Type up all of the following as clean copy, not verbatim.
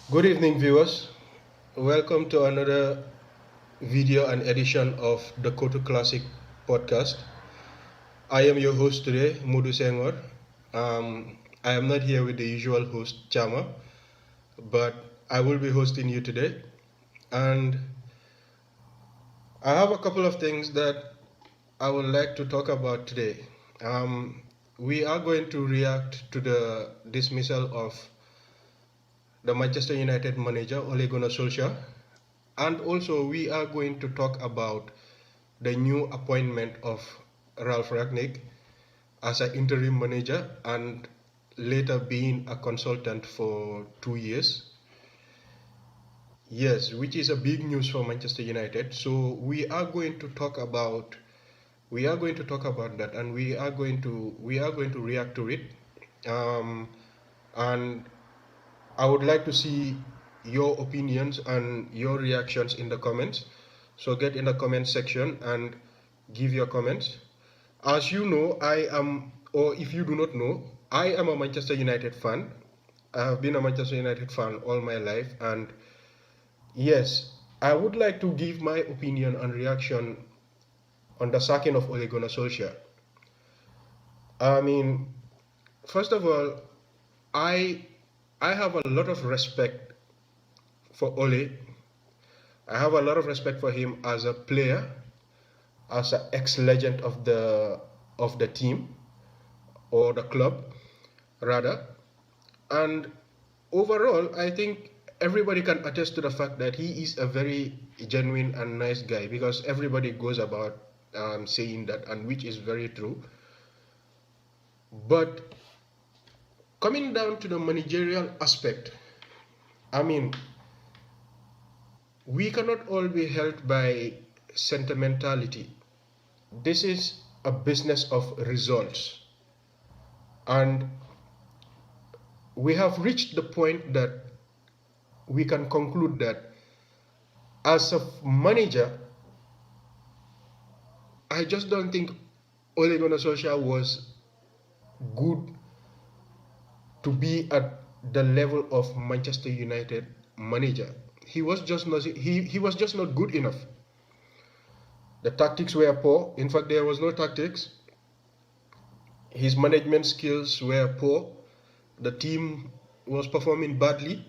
Good evening, viewers. Welcome to another video and edition of the Kotu Classic podcast. I am your host today, Mudu Sengor. I am not here with the usual host, Chama, but I will be hosting you today. And I have a couple of things that I would like to talk about today. We are going to react to the dismissal of the Manchester United manager, Ole Gunnar Solskjaer. And also, we are going to talk about the new appointment of Ralph Rangnick as an interim manager and later being a consultant for 2 years. Yes, which is a big news for Manchester United. So we are going to talk about that, and we are going to react to it. Um, and I would like to see your opinions and your reactions in the comments. So get in the comment section and give your comments. As you know, I am, or if you do not know, I am a Manchester United fan. I have been a Manchester United fan all my life, and yes, I would like to give my opinion and reaction on the sacking of Ole Gunnar Solskjaer. I mean, first of all, I I have a lot of respect for Ole. I have a lot of respect for him as a player, as an ex-legend of the team or the club, rather. And overall, I think everybody can attest to the fact that he is a very genuine and nice guy because everybody goes about saying that, and which is very true. But coming down to the managerial aspect, I mean, we cannot all be held by sentimentality. This is a business of results. And we have reached the point that we can conclude that as a manager, I just don't think Ole Gunnar Solskjaer was good to be at the level of Manchester United manager. He was just not good enough. The tactics were poor. In fact, there was no tactics. His management skills were poor. The team was performing badly.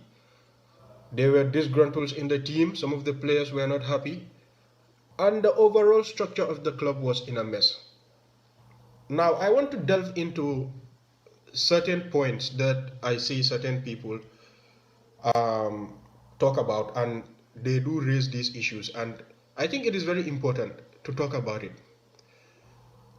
There were disgruntled in the team. Some of the players were not happy. And the overall structure of the club was in a mess. Now, I want to delve into certain points that I see certain people um, talk about, and they do raise these issues. And I think it is very important to talk about it.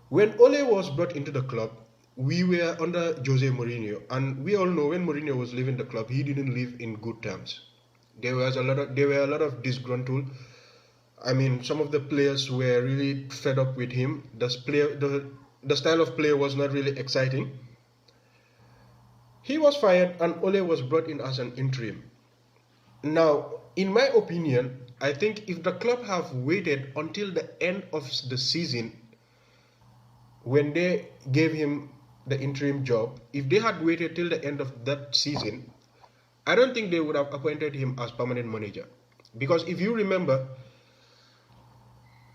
When Ole was brought into the club, we were under Jose Mourinho, and we all know when Mourinho was leaving the club, he didn't leave in good terms. There were a lot of disgruntled. I mean, some of the players were really fed up with him. The style of play was not really exciting. He was fired, and Ole was brought in as an interim. Now, in my opinion, I think if the club have waited until the end of the season when they gave him the interim job, if they had waited till the end of that season, I don't think they would have appointed him as permanent manager. Because if you remember,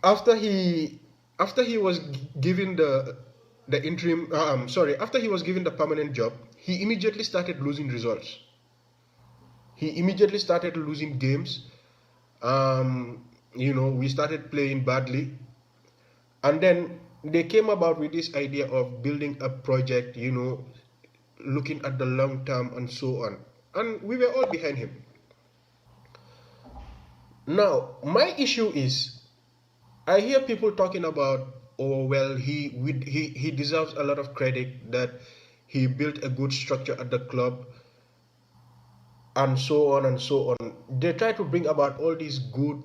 after he was given after he was given the permanent job, he immediately started losing results. He immediately started losing games. We started playing badly, and then they came about with this idea of building a project, looking at the long term and so on. And we were all behind him. Now, my issue is I hear people talking about, oh well, he deserves a lot of credit that he built a good structure at the club and so on and so on. They try to bring about all these good.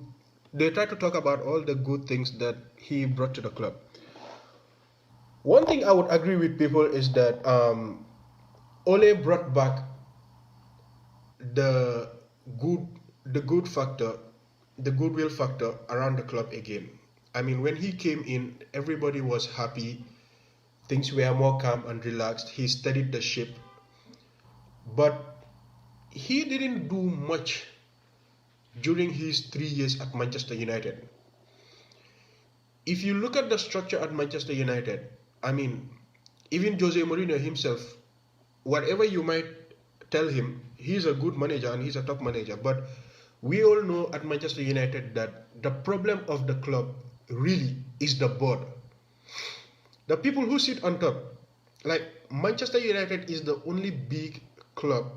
They try to talk about all the good things that he brought to the club. One thing I would agree with people is that Ole brought back the good, the good factor, the goodwill factor around the club again. I mean, when he came in, everybody was happy. Things were more calm and relaxed. He steadied the ship. But he didn't do much during his 3 years at Manchester United. If you look at the structure at Manchester United, I mean, even Jose Mourinho himself, whatever you might tell him, he's a good manager and he's a top manager. But we all know at Manchester United that the problem of the club really is the board. The people who sit on top, like Manchester United is the only big club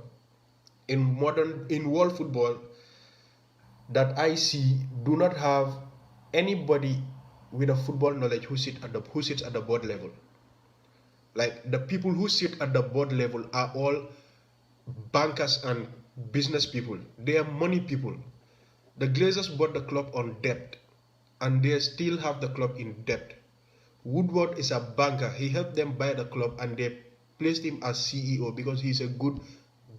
in world football that I see do not have anybody with a football knowledge who sits at the board level. Like the people who sit at the board level are all bankers and business people. They are money people. The Glazers bought the club on debt, and they still have the club in debt. Woodward is a banker. He helped them buy the club, and they placed him as CEO because he's a good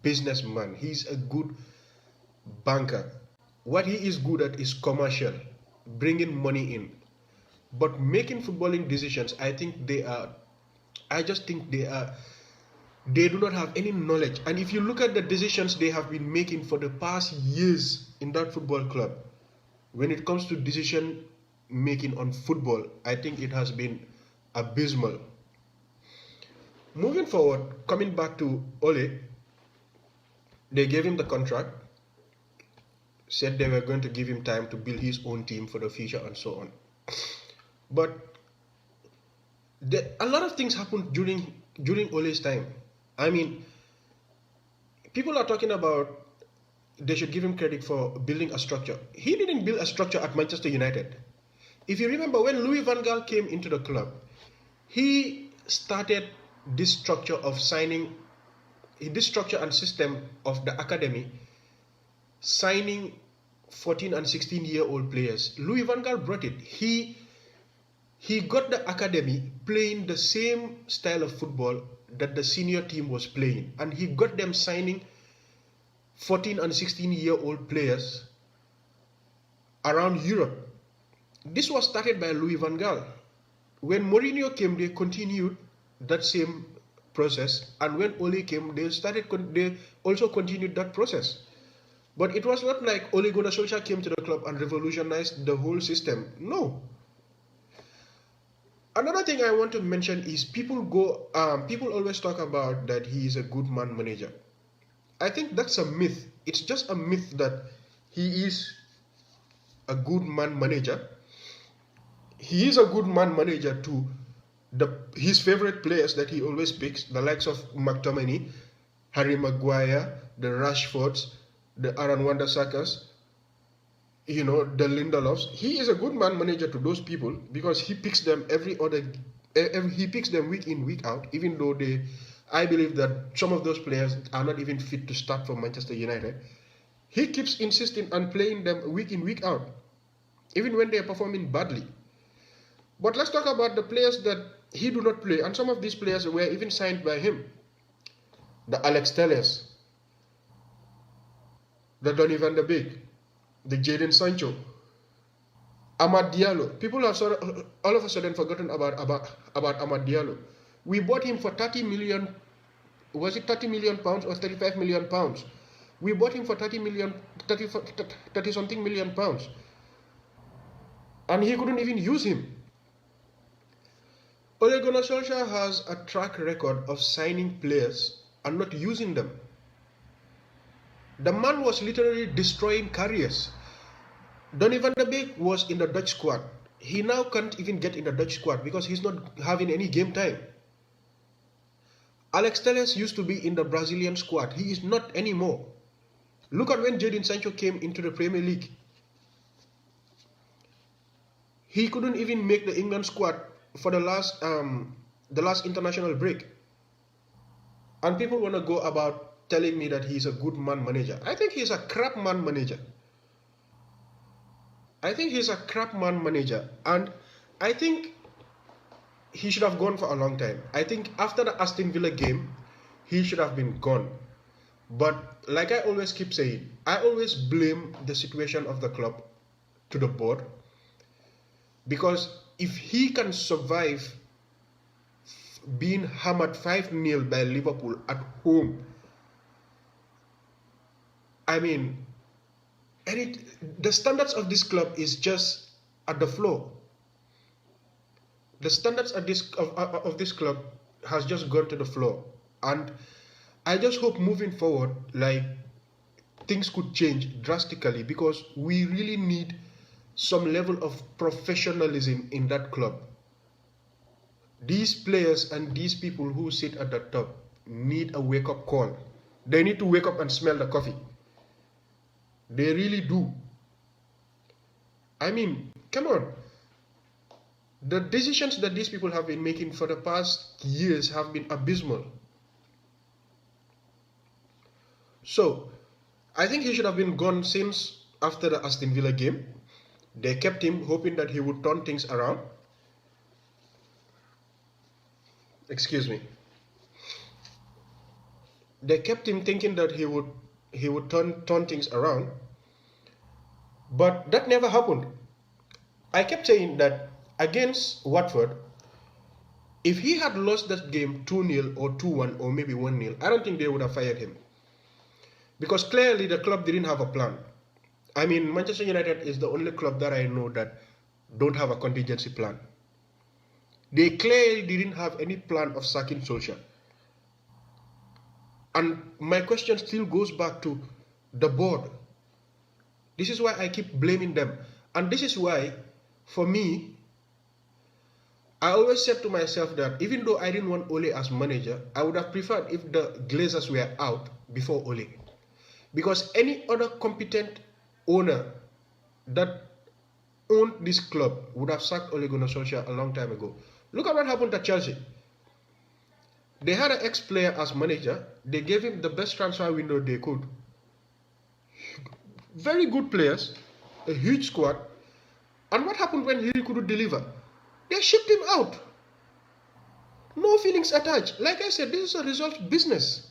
businessman. He's a good banker. What he is good at is commercial, bringing money in. But making footballing decisions, I just think they do not have any knowledge. And if you look at the decisions they have been making for the past years in that football club, when it comes to decision making on football, I think it has been abysmal. Moving forward, coming back to Ole, they gave him the contract, said they were going to give him time to build his own team for the future and so on. But a lot of things happened during Ole's time. I mean, people are talking about they should give him credit for building a structure. He didn't build a structure at Manchester United. If you remember, when Louis van Gaal came into the club, he started this structure of signing, this structure and system of the academy, signing 14 and 16-year-old players. Louis van Gaal brought it. He got the academy playing the same style of football that the senior team was playing. And he got them signing 14 and 16-year-old players around Europe. This was started by Louis van Gaal. When Mourinho came, they continued that same process. And when Ole came, they also continued that process. But it was not like Ole Gunnar Solskjaer came to the club and revolutionized the whole system. No. Another thing I want to mention is people always talk about that he is a good man manager. I think that's a myth. It's just a myth that he is a good man manager. He is a good man manager to his favorite players that he always picks, the likes of McTominay, Harry Maguire, the Rashfords, the Aaron Wan-Bissakas, the Lindelofs. He is a good man manager to those people because he picks them he picks them week in, week out, even though I believe that some of those players are not even fit to start for Manchester United. He keeps insisting on playing them week in, week out, even when they are performing badly. But let's talk about the players that he do not play, and some of these players were even signed by him. The Alex Telles, the Donny van de Beek, the Jadon Sancho, Amad Diallo. People have all of a sudden forgotten about Amad Diallo. We bought him for 30 million. Was it 30 million pounds or 35 million pounds? We bought him for 30 something million pounds. And he couldn't even use him. Ole Gunnar Solskjaer has a track record of signing players and not using them. The man was literally destroying careers. Donny van de Beek was in the Dutch squad. He now can't even get in the Dutch squad because he's not having any game time. Alex Telles used to be in the Brazilian squad. He is not anymore. Look at when Jadon Sancho came into the Premier League. He couldn't even make the England squad for the last international break. And people want to go about telling me that he's a good man manager. I think he's a crap man manager. And I think he should have gone for a long time. I think after the Aston Villa game, he should have been gone. But like I always keep saying, I always blame the situation of the club to the board. Because if he can survive being hammered 5-0 by Liverpool at home, I mean, the standards of this club is just at the floor. The standards of this club has just gone to the floor, and I just hope moving forward, like, things could change drastically, because we really need some level of professionalism in that club. These players and these people who sit at the top need a wake-up call. They need to wake up and smell the coffee. They really do. I mean, come on. The decisions that these people have been making for the past years have been abysmal. So, I think he should have been gone since after the Aston Villa game. They kept him hoping that he would turn things around. Excuse me. They kept him thinking that he would turn things around. But that never happened. I kept saying that against Watford, if he had lost that game 2-0 or 2-1 or maybe 1-0, I don't think they would have fired him. Because clearly the club didn't have a plan. I mean, Manchester United is the only club that I know that don't have a contingency plan. They clearly didn't have any plan of sacking Solskjaer. And my question still goes back to the board. This is why I keep blaming them. And this is why, for me, I always said to myself that even though I didn't want Ole as manager, I would have preferred if the Glazers were out before Ole. Because any other competent owner that owned this club would have sacked Ole Gunnar Solskjaer a long time ago. Look at what happened at Chelsea. They had an ex-player as manager. They gave him the best transfer window they could. Very good players, a huge squad. And what happened when he couldn't deliver? They shipped him out. No feelings attached. Like I said, this is a results business.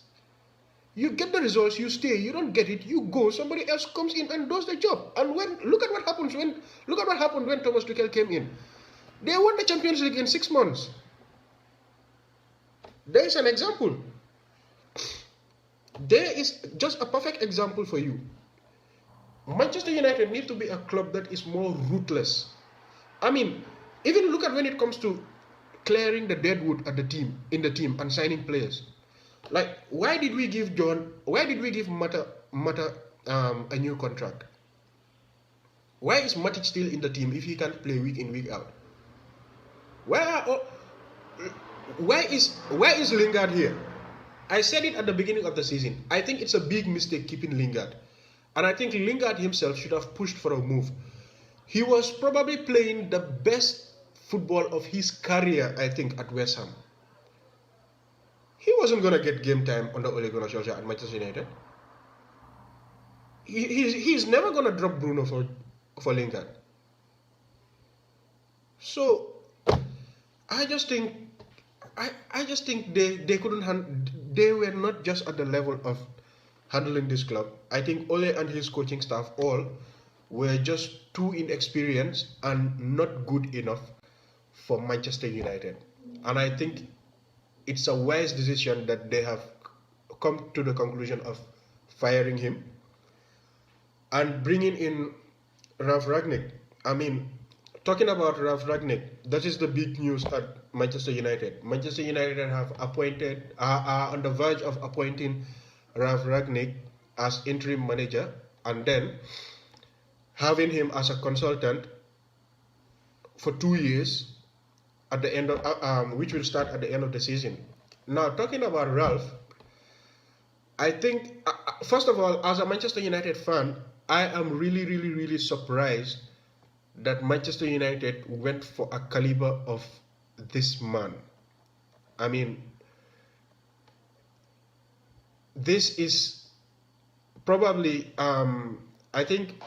You get the results, you stay. You don't get it, you go. Somebody else comes in and does the job. And look at what happened when Thomas Tuchel came in. They won the Champions League in 6 months. There is an example. There is just a perfect example for you. Manchester United needs to be a club that is more ruthless. I mean, even look at when it comes to clearing the deadwood at in the team and signing players. Like, why did we give Mata a new contract? Why is Matic still in the team if he can't play week in, week out? Why is Lingard here? I said it at the beginning of the season. I think it's a big mistake keeping Lingard. And I think Lingard himself should have pushed for a move. He was probably playing the best football of his career, I think, at West Ham. He wasn't going to get game time under Ole Gunnar Solskjaer at Manchester United. He's never going to drop Bruno for Lingard. So I just think they couldn't they were not just at the level of handling this club. I think Ole and his coaching staff all were just too inexperienced and not good enough for Manchester United. And I think it's a wise decision that they have come to the conclusion of firing him and bringing in Ralf Rangnick. I mean, talking about Ralf Rangnick, that is the big news at Manchester United. Manchester United have are on the verge of appointing Ralf Rangnick as interim manager and then having him as a consultant for 2 years at the end of which will start at the end of the season. Now, talking about Ralf, I think first of all, as a Manchester United fan, I am really surprised that Manchester United went for a caliber of this man. I mean, this is probably I think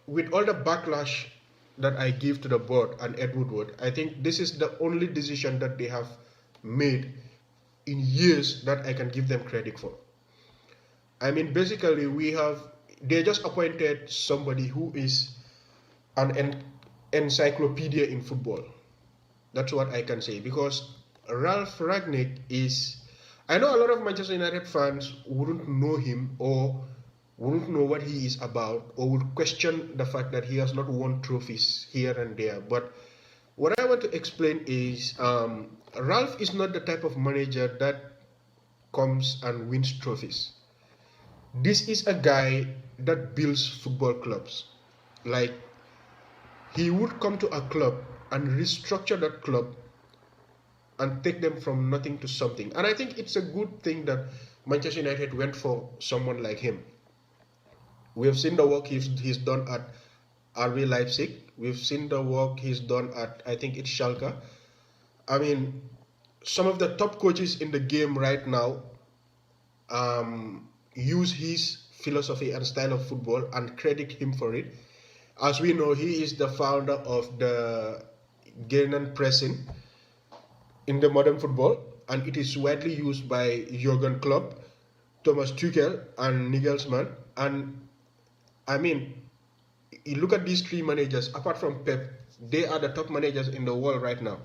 with all the backlash that I give to the board and Ed Woodward, I think this is the only decision that they have made in years that I can give them credit for. I mean, basically, they just appointed somebody who is an encyclopedia in football. That's what I can say, because Ralf Rangnick is, I know a lot of Manchester United fans wouldn't know him or wouldn't know what he is about, or would question the fact that he has not won trophies here and there. But what I want to explain is Ralph is not the type of manager that comes and wins trophies. This is a guy that builds football clubs. Like, he would come to a club and restructure that club and take them from nothing to something. And I think it's a good thing that Manchester United went for someone like him. We have seen the work he's done at RB Leipzig. We've seen the work he's done at, I think it's Schalke. I mean, some of the top coaches in the game right now use his philosophy and style of football and credit him for it. As we know, he is the founder of the German pressing in the modern football, and it is widely used by Jurgen Klopp, Thomas Tuchel, and Nagelsmann. And I mean, you look at these three managers, apart from Pep, they are the top managers in the world right now.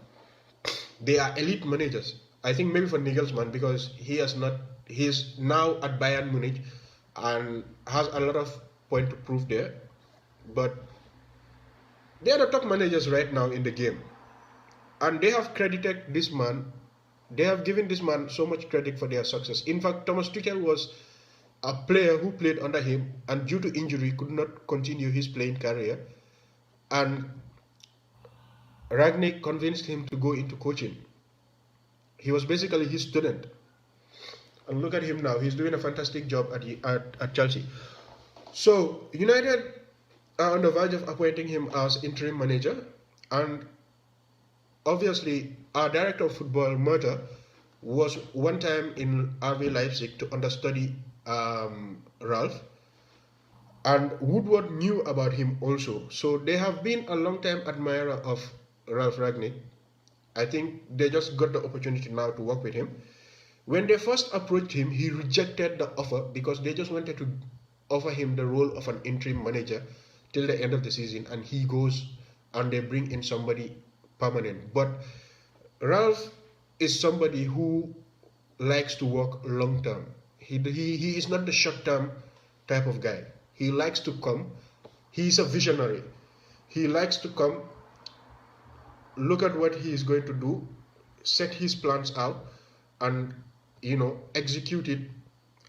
They are elite managers. I think maybe for Nagelsmann, because he is now at Bayern Munich and has a lot of point to prove there. But they are the top managers right now in the game. And they have credited this man, they have given this man so much credit for their success. In fact, Thomas Tuchel was a player who played under him and due to injury could not continue his playing career. And Rangnick convinced him to go into coaching. He was basically his student. And look at him now, he's doing a fantastic job at Chelsea. So United are on the verge of appointing him as interim manager, and obviously our director of football, Murta, was one time in RB Leipzig to understudy Ralph, and Woodward knew about him also. So they have been a long time admirer of Ralph Rangnick. I think they just got the opportunity now to work with him. When they first approached him, he rejected the offer because they just wanted to offer him the role of an interim manager till the end of the season, and he goes and they bring in somebody permanent. But Ralph is somebody who likes to work long term. He is not the short term type of guy. He likes to come. He's a visionary. He likes to come, look at what he is going to do, set his plans out, and execute it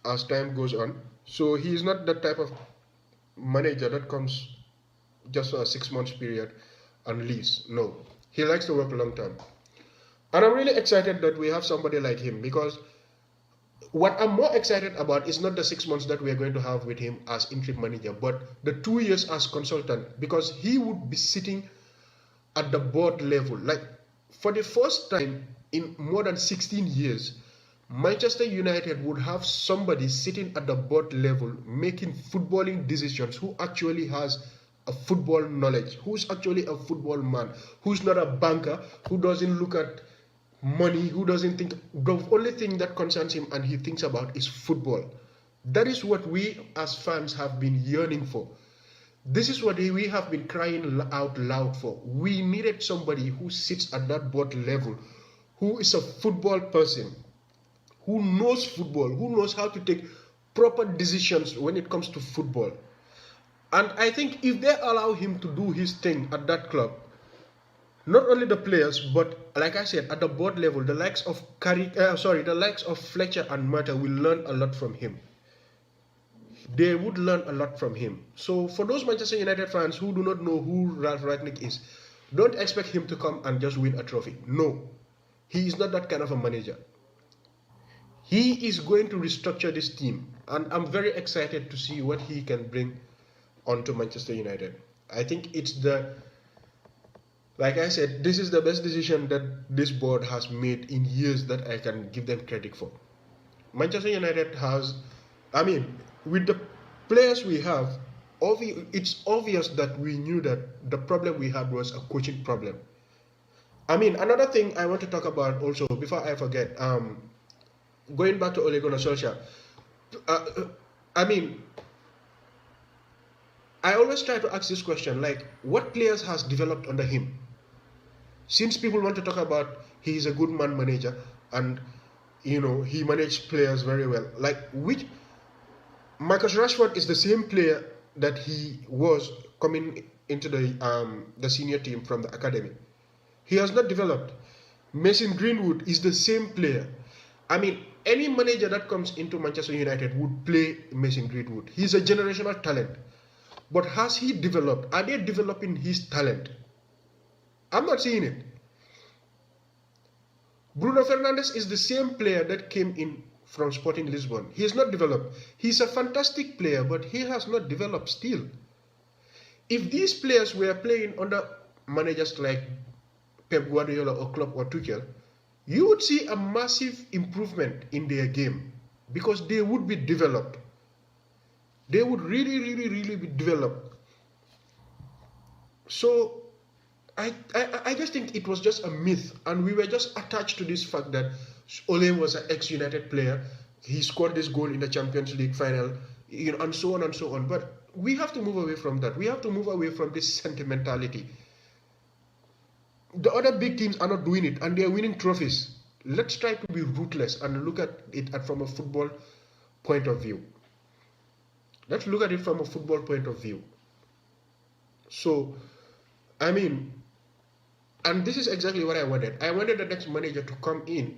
as time goes on. So he is not the type of manager that comes just for a 6 months period and leaves. No, he likes to work long term. And I'm really excited that we have somebody like him, because what I'm more excited about is not the 6 months that we are going to have with him as interim manager, but the 2 years as consultant, because he would be sitting at the board level. Like, for the first time in more than 16 years, Manchester United would have somebody sitting at the board level making footballing decisions, who actually has a football knowledge, who's actually a football man, who's not a banker, who doesn't look at money, who doesn't think, the only thing that concerns him and he thinks about is football. That is what we as fans have been yearning for. This is what we have been crying out loud for. We needed somebody who sits at that board level, who is a football person, who knows football, who knows how to take proper decisions when it comes to football. And I think if they allow him to do his thing at that club, not only the players, but like I said, at the board level, the likes of Fletcher and Murta will learn a lot from him. They would learn a lot from him. So for those Manchester United fans who do not know who Ralph Rangnick is, don't expect him to come and just win a trophy. No, he is not that kind of a manager. He is going to restructure this team, and I'm very excited to see what he can bring onto Manchester United. I think like I said, this is the best decision that this board has made in years that I can give them credit for. Manchester United has, with the players we have, it's obvious that we knew that the problem we had was a coaching problem. Another thing I want to talk about also, before I forget, going back to Ole Gunnar Solskjaer, I always try to ask this question, like, what players has developed under him? Since people want to talk about he's a good man manager and he managed players very well, like, which Marcus Rashford is the same player that he was coming into the senior team from the academy. He has not developed. Mason Greenwood is the same player. I mean, any manager that comes into Manchester United would play Mason Greenwood. He's a generational talent. But has he developed? Are they developing his talent? I'm not seeing it. Bruno Fernandes is the same player that came in from Sporting Lisbon. He has not developed. He's a fantastic player, but he has not developed still. If these players were playing under managers like Pep Guardiola or Klopp or Tuchel, you would see a massive improvement in their game because they would be developed. They would really be developed. So I just think it was just a myth, and we were just attached to this fact that Ole was an ex-United player. He scored this goal in the Champions League final, and so on and so on. But we have to move away from that. We have to move away from this sentimentality. The other big teams are not doing it, and they are winning trophies. Let's try to be ruthless and look at it from a football point of view. Let's look at it from a football point of view. So, I mean, and this is exactly what I wanted. I wanted the next manager to come in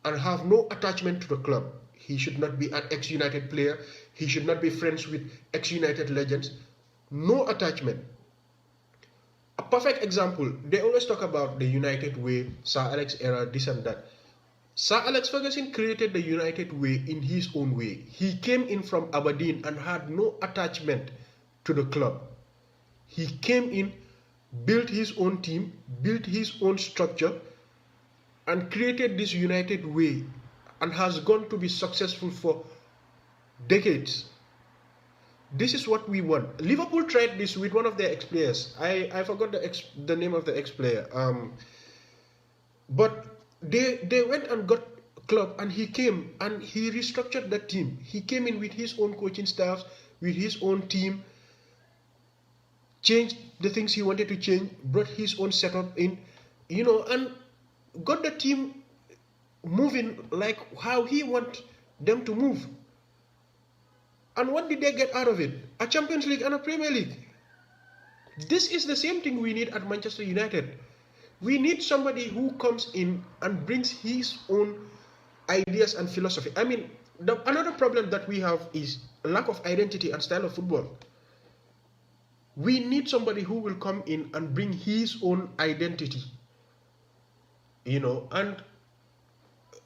and have no attachment to the club. He should not be an ex-United player. He should not be friends with ex-United legends. No attachment. A perfect example, they always talk about the United way, Sir Alex era, this and that. Sir Alex Ferguson created the United way in his own way. He came in from Aberdeen and had no attachment to the club. He came in, built his own team, built his own structure, and created this United way, and has gone to be successful for decades. This is what we want. Liverpool tried this with one of their ex-players. I forgot the name of the ex-player. But they went and got Klopp, and he came and he restructured that team. He came in with his own coaching staff, with his own team, changed the things he wanted to change, brought his own setup in, and got the team moving like how he wants them to move. And what did they get out of it? A Champions League and a Premier League. This is the same thing we need at Manchester United. We need somebody who comes in and brings his own ideas and philosophy. I mean, another problem that we have is lack of identity and style of football. We need somebody who will come in and bring his own identity. And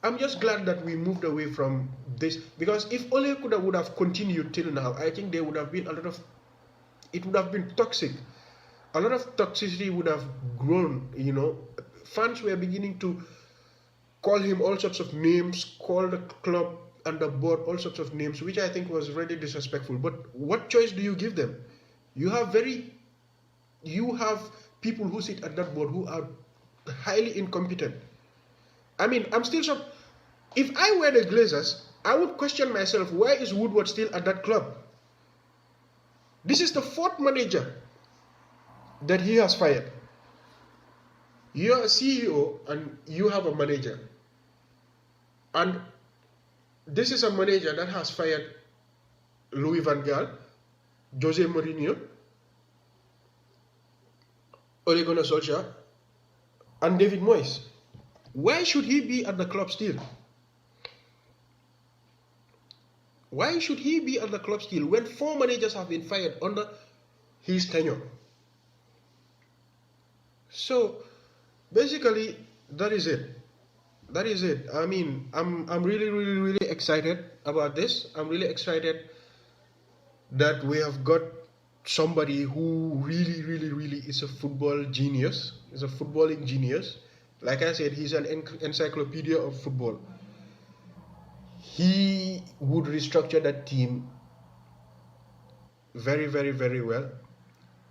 I'm just glad that we moved away from this, because if Ole would have continued till now, I think there would have been it would have been toxic. A lot of toxicity would have grown, Fans were beginning to call him all sorts of names, call the club and the board all sorts of names, which I think was really disrespectful. But what choice do you give them? You have people who sit at that board who are highly incompetent. I mean, I'm still shocked. If I were the Glazers, I would question myself, why is Woodward still at that club? This is the fourth manager that he has fired. You're a CEO and you have a manager. And this is a manager that has fired Louis van Gaal, Jose Mourinho, Ole Gunnar Solskjaer, and David Moyes. Why should he be at the club still? Why should he be at the club still when 4 managers have been fired under his tenure? So basically, that is it. That is it. I mean, I'm really excited about this. I'm really excited that we have got somebody who really is a football genius, is a footballing genius. Like I said, he's an encyclopedia of football. He would restructure that team very well.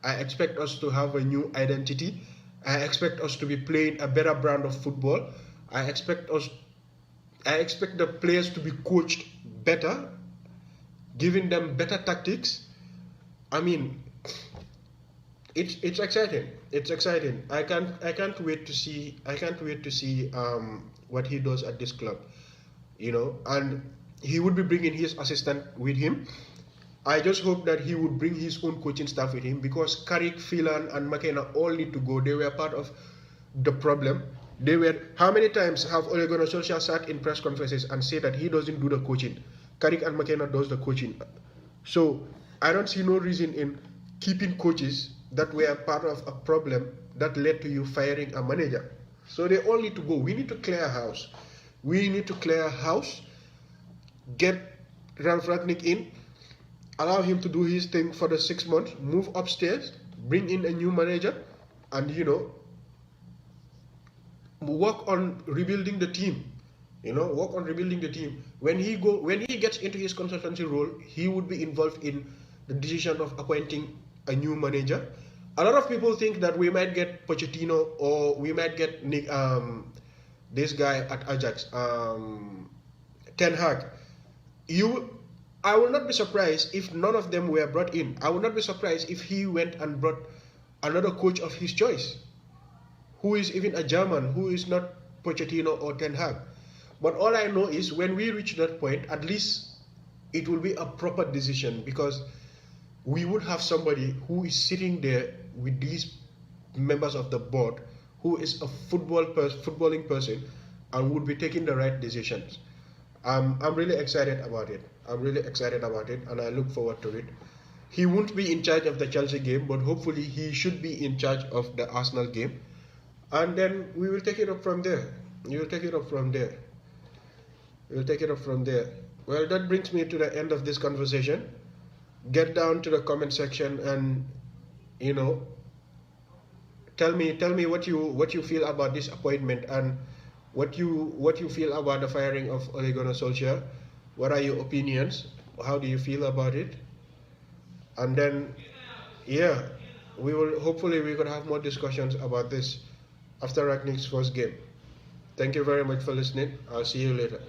I expect us to have a new identity. I expect us to be playing a better brand of football. I expect the players to be coached better, giving them better tactics. I mean, it's exciting. It's exciting. I can't wait to see what he does at this club. And he would be bringing his assistant with him. I just hope that he would bring his own coaching staff with him, because Carrick, Phelan, and McKenna all need to go. They were part of the problem. They were. How many times have Ole Gunnar Solskjaer sat in press conferences and said that he doesn't do the coaching? Carrick and McKenna does the coaching. So I don't see no reason in keeping coaches that were part of a problem that led to you firing a manager. So they all need to go. We need to clear house. We need to clear house. Get Ralph Rangnick in. Allow him to do his thing for the 6 months. Move upstairs. Bring in a new manager, and work on rebuilding the team. Work on rebuilding the team. When he gets into his consultancy role, he would be involved in the decision of appointing a new manager. A lot of people think that we might get Pochettino, or we might get this guy at Ajax, Ten Hag. I will not be surprised if none of them were brought in. I will not be surprised if he went and brought another coach of his choice, who is even a German, who is not Pochettino or Ten Hag. But all I know is when we reach that point, at least it will be a proper decision, because we would have somebody who is sitting there with these members of the board, who is a footballing person, and would be taking the right decisions. I'm really excited about it. And I look forward to it. He won't be in charge of the Chelsea game, but hopefully he should be in charge of the Arsenal game. And then we will take it up from there. We'll take it up from there. Well, that brings me to the end of this conversation. Get down to the comment section and, tell me what you feel about this appointment, and what you feel about the firing of Ole Gunnar Solskjaer. What are your opinions? How do you feel about it? And then, hopefully we could have more discussions about this after Rangnick's first game. Thank you very much for listening. I'll see you later.